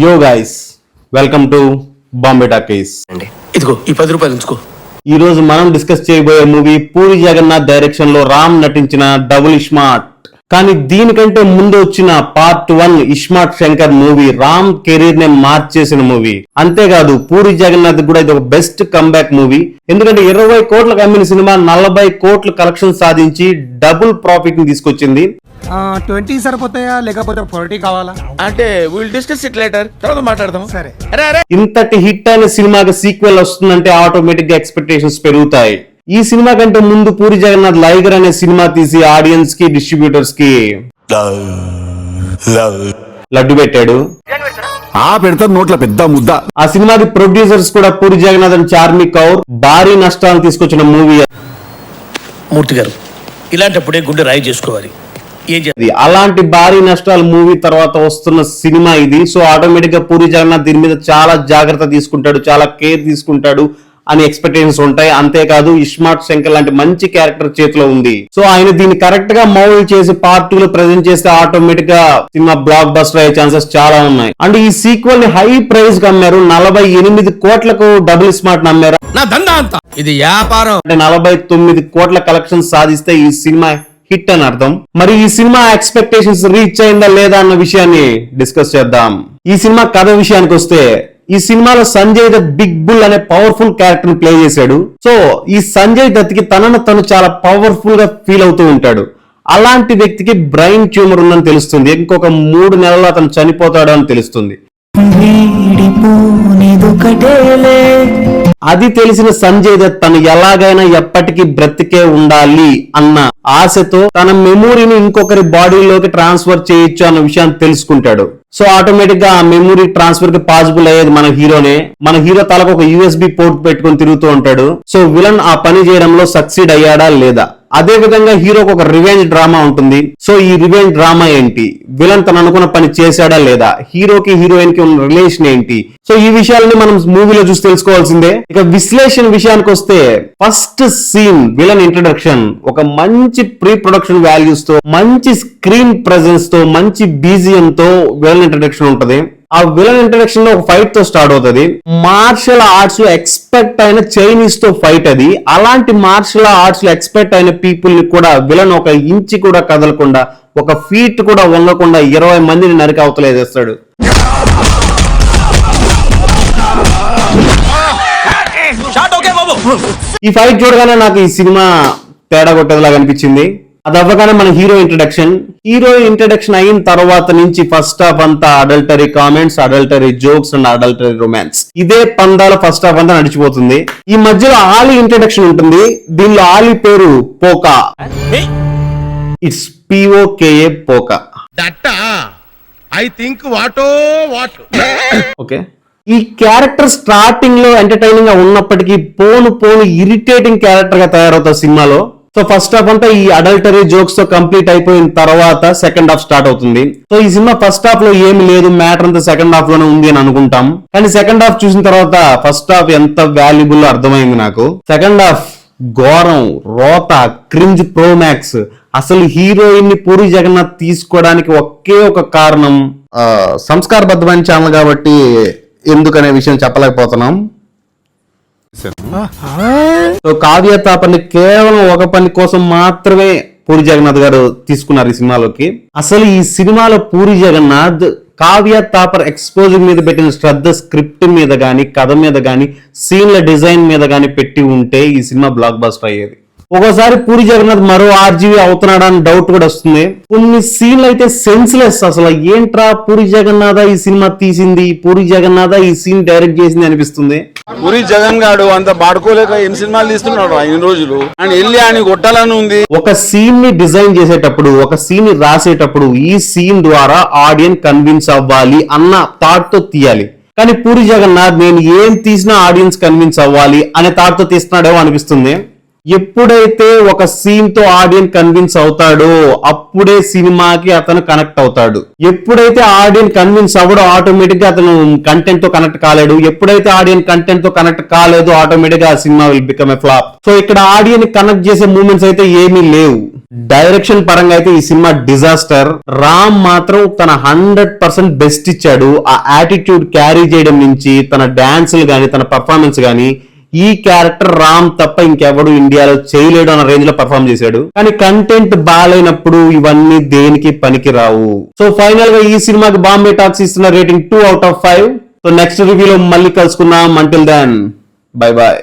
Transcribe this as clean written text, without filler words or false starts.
యో guys, welcome to Bombay talkies. ఇదిగో ఈ 10 రూపాయలు ఉంచుకో. ఈ రోజు మనం డిస్కస్ చేయబోయే మూవీ పూరి జగన్నాథ్ డైరెక్షన్ లో రామ్ నటించిన డబుల్ ఇస్మార్ట్. కానీ దీనికంటే ముందు వచ్చిన part 1 iSmart Shankar movie Ram career ని మార్చేసిన మూవీ. అంతేకాదు పూరి జగన్నాథ్ కూడా ఇది ఒక బెస్ట్ కంబ్యాక్ మూవీ. ఎందుకంటే 20 కోట్లకు అమ్మిన సినిమా 40 కోట్ల కలెక్షన్ సాధించి డబుల్ ప్రాఫిట్ ని తీసుకొచ్చింది. 20 సరిపోతాయా లేకపోతే 40 కావాలా? అంటే విల్ డిస్కస్ ఇట్ లేటర్, తర్వాత మాట్లాడదాం. సరే. ఇంతటి హిట్ అయిన సినిమాకి సీక్వెల్ వస్తుందంటే ఆటోమేటిక్ గా ఎక్స్పెక్టేషన్స్ పెరుగుతాయి. ఈ సినిమా కంటే ముందు పూరి జగన్నాథ్ లైగర్ అనే సినిమా తీసి ఆడియన్స్ కి డిస్ట్రిబ్యూటర్స్ కి లడ్డు పెట్టాడు. పెడతారు నోట్ల పెద్ద ముద్ద. ఆ సినిమాకి ప్రొడ్యూసర్స్ కూడా పూరి జగన్నాథ్ అండ్ చార్మి కౌర్ భారీ నష్టాలను తీసుకొచ్చిన మూవీ. మూర్తి గారు, ఇలాంటప్పుడే గుండె రాయి చేసుకోవాలి. అలాంటి భారీ నష్టాలు మూవీ తర్వాత వస్తున్న సినిమా ఇది. సో ఆటోమేటిక్ గా పూరి జగన్నాథ్ దీని మీద చాలా జాగ్రత్త తీసుకుంటాడు, చాలా కేర్ తీసుకుంటాడు అని ఎక్స్పెక్టేషన్స్ ఉంటాయి. అంతేకాదు ఇస్మార్ట్ శంకర్ లాంటి మంచి క్యారెక్టర్ చేతిలో ఉంది. సో ఆయన దీన్ని కరెక్ట్ గా మౌల్డ్ చేసి పార్ట్ 2 లో ప్రెజెంట్ చేస్తే ఆటోమేటిక్ గా సినిమా బ్లాక్ బస్టర్ అయ్యే ఛాన్సెస్ చాలా ఉన్నాయి. అండ్ ఈ సీక్వెల్ ని హై ప్రైస్ కి అమ్మారు. 48 కోట్లకు డబుల్ స్మార్ట్ అమ్మారు. నా దందా అంతా ఇది వ్యాపారం. అంటే 49 కోట్ల కలెక్షన్ సాధిస్తే ఈ సినిమా హిట్ అని అర్థం. మరి ఈ సినిమా ఎక్స్పెక్టేషన్స్ రీచ్ అయిందా లేదా అన్న విషయాన్ని డిస్కస్ చేద్దాం. ఈ సినిమా కథ విషయానికి వస్తే, ఈ సినిమాలో సంజయ్ దత్ బిగ్ బుల్ అనే పవర్ఫుల్ క్యారెక్టర్ ని ప్లే చేశాడు. సో ఈ సంజయ్ దత్ కి తనను తను చాలా పవర్ఫుల్ గా ఫీల్ అవుతూ ఉంటాడు. అలాంటి వ్యక్తికి బ్రెయిన్ ట్యూమర్ ఉందని తెలుస్తుంది. ఇంకొక 3 నెలల్లో అతను చనిపోతాడు అని తెలుస్తుంది. అది తెలిసిన సంజయ్ దత్ తను ఎలాగైనా ఎప్పటికీ బ్రతికే ఉండాలి అన్న ఆశతో తన మెమొరీని ఇంకొకరి బాడీలోకి ట్రాన్స్ఫర్ చేయొచ్చు అన్న విషయాన్ని తెలుసుకుంటాడు. సో ఆటోమేటిక్ గా ఆ మెమొరీ ట్రాన్స్ఫర్ కి పాసిబుల్ అయ్యేది మన హీరోనే. మన హీరో తలకు ఒక USB పోర్ట్ పెట్టుకుని తిరుగుతూ ఉంటాడు. సో విలన్ ఆ పని చేయడంలో సక్సీడ్ అయ్యాడా లేదా? అదే విధంగా హీరోకి ఒక రివెంజ్ డ్రామా ఉంటుంది. సో ఈ రివెంజ్ డ్రామా ఏంటి? విలన్ తను అనుకున్న పని చేశాడా లేదా? హీరోకి హీరోయిన్ కి ఉన్న రిలేషన్ ఏంటి? సో ఈ విషయాలని మనం మూవీలో చూసి తెలుసుకోవాల్సిందే. ఇక విశ్లేషణ విషయానికి వస్తే, ఫస్ట్ సీన్ విలన్ ఇంట్రడక్షన్ ఒక మంచి ప్రీ ప్రొడక్షన్ వాల్యూస్ తో, మంచి స్క్రీన్ ప్రెజెన్స్ తో, మంచి BGM తో విలన్ ఇంట్రడక్షన్ ఉంటది. ఆ విలన్ ఇంట్రడక్షన్ లో ఒక ఫైట్ తో స్టార్ట్ అవుతుంది. మార్షల్ ఆర్ట్స్ లో ఎక్స్పెక్ట్ అయిన చైనీస్ తో ఫైట్ అది. అలాంటి మార్షల్ ఆర్ట్స్ లో ఎక్స్పెక్ట్ అయిన పీపుల్ ని కూడా విలన్ ఒక ఇంచి కూడా కదలకుండా, ఒక ఫీట్ కూడా వంగకుండా 20 మందిని నరికి అవతలేసేస్తాడు. ఈ ఫైట్ చూడగానే నాకు ఈ సినిమా తేడా కొట్టేదిలాగా అనిపించింది. అది అవ్వగానే మన హీరో ఇంట్రడక్షన్ అయిన తర్వాత నుంచి ఫస్ట్ హాఫ్ అంతా adultery comments, adultery jokes and adultery romance, ఇదే పందాల ఫస్ట్ హాఫ్ అంతా నడిచిపోతుంది. ఈ మధ్యలో ఆలీ ఇంట్రడక్షన్ ఉంటుంది. దీనిలో ఆలీ పేరు Poka. It's POKA Poka. Okay, ఈ క్యారెక్టర్ స్టార్టింగ్ లో ఎంటర్టైనింగ్ గా ఉన్నప్పటికీ పోను ఇరిటేటింగ్ క్యారెక్టర్ గా తయారవుతారు సినిమాలో. సో ఫస్ట్ హాఫ్ అంతా ఈ అడల్టరీ జోక్స్ తో కంప్లీట్ అయిపోయిన తర్వాత సెకండ్ హాఫ్ స్టార్ట్ అవుతుంది. సో ఈ సినిమా ఫస్ట్ హాఫ్ లో ఏమి లేదు, మ్యాటర్ అంతా సెకండ్ హాఫ్ లోనే ఉంది అని అనుకుంటాం. కానీ సెకండ్ హాఫ్ చూసిన తర్వాత ఫస్ట్ హాఫ్ ఎంత వాల్యుబుల్ అర్థమైంది నాకు. సెకండ్ హాఫ్ ఘోరం, రోత, క్రింజ్ ప్రోమాక్స్. అసలు హీరోయిన్ ని పూరి జగన్నాథ్ తీసుకోవడానికి ఒకే ఒక కారణం, సంస్కారబద్ధమైన ఛానల్ కాబట్టి ఎందుకనే విషయం చెప్పలేకపోతున్నాం. సో కావ్య తాపర్ని కేవలం ఒక పని కోసం మాత్రమే పూరి జగన్నాథ్ గారు తీసుకున్నారు ఈ సినిమాలోకి. అసలు ఈ సినిమాలో పూరి జగన్నాథ్ కావ్య తాపర్ ఎక్స్పోజింగ్ మీద పెట్టిన శ్రద్ధ స్క్రిప్ట్ మీద గానీ, కథ మీద గానీ, సీన్ల డిజైన్ మీద గానీ పెట్టి ఉంటే ఈ సినిమా బ్లాక్ బస్టర్ అయ్యేది. ఒక్కోసారి పూరి జగన్నాథ్ మరో RGV అవుతున్నాడా అని డౌట్ కూడా వస్తుంది. కొన్ని సీన్లు అయితే సెన్స్లెస్. అసలు ఏంట్రా పూరి జగన్నాథ్ ఈ సినిమా తీసింది, పూరి జగన్నాథ్ ఈ సీన్ డైరెక్ట్ చేసింది అనిపిస్తుంది. పూరి జగన్ గాడు అంత పాడుకోలేక ఎన్ని సినిమాలు తీస్తున్నాడు ఆయన రోజులు, అని వెళ్ళి ఆయన కొట్టాలని ఉంది. ఒక సీన్ ని డిజైన్ చేసేటప్పుడు, ఒక సీన్ ని రాసేటప్పుడు ఈ సీన్ ద్వారా ఆడియన్స్ కన్విన్స్ అవ్వాలి అన్న థాట్ తో తీయాలి. కానీ పూరి జగన్నాథ్ నేను ఏం తీసినా ఆడియన్స్ కన్విన్స్ అవ్వాలి అనే థాట్ తో తీస్తున్నాడేమో అనిపిస్తుంది. ఎప్పుడైతే ఒక సీన్ తో ఆడియన్స్ కన్విన్స్ అవుతాడో అప్పుడే సినిమాకి అతను కనెక్ట్ అవుతాడు. ఎప్పుడైతే ఆడియన్స్ కన్విన్స్ అవ్వడో ఆటోమేటిక్ గా అతను కంటెంట్ తో కనెక్ట్ కాలేడు. ఎప్పుడైతే ఆడియన్స్ కంటెంట్ తో కనెక్ట్ కాలేదో ఆటోమేటిక్ గా ఆ cinema will become a flop. So ఇక్కడ ఆడియన్స్ కనెక్ట్ చేసే మూమెంట్స్ అయితే ఏమీ లేవు. డైరెక్షన్ పరంగా అయితే ఈ సినిమా డిజాస్టర్. రామ్ మాత్రం తన 100% బెస్ట్ ఇచ్చాడు. ఆ యాటిట్యూడ్ క్యారీ చేయడం నుంచి తన డాన్సులు గాని తన పర్ఫార్మెన్స్ గాని ఈ క్యారెక్టర్ రామ్ తప్ప ఇంకెవడు ఇండియాలో చేయలేడు అన్న రేంజ్ లో పర్ఫార్మ్ చేశాడు. కానీ కంటెంట్ బాగాలేనప్పుడు ఇవన్నీ దేనికి పనికి రావు. సో ఫైనల్ గా ఈ సినిమాకి బాంబే టాక్స్ ఇస్తున్న రేటింగ్ 2/5. సో నెక్స్ట్ రివ్యూలో మళ్ళీ కలుసుకుందాం. Until then bye bye.